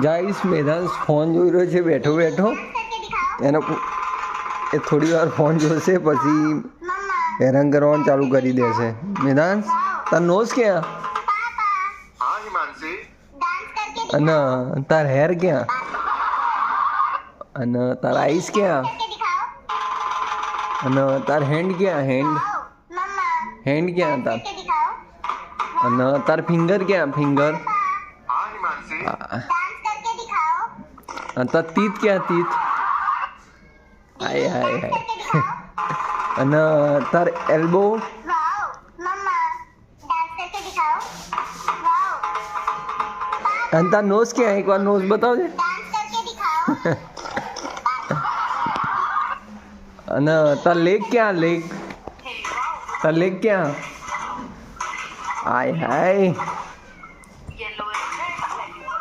Guys મેદાન phone જોઈ રહ્યો છે બેઠો બેઠો. એનો એ થોડી વાર ફોન જોશે પછી હેરાન કરવાનું ચાલુ કરી દેશે. મેદાન તાર નોઝ ક્યાં અને તાર હેર ક્યાં અને તાર આઈસ ક્યાં અને તાર હેન્ડ ક્યાં હેન્ડ ક્યાં તાર અને તાર ફિંગર ક્યાં ફિંગર તાર તીત ક્યાં તીત હાય હાય હાય અને તાર એલ્બો અને તાર નોઝ ક્યાં એકવાર નોઝ બતાવજે અને તાર લેગ ક્યાં લેગ તાર લેગ ક્યાં હાય હાય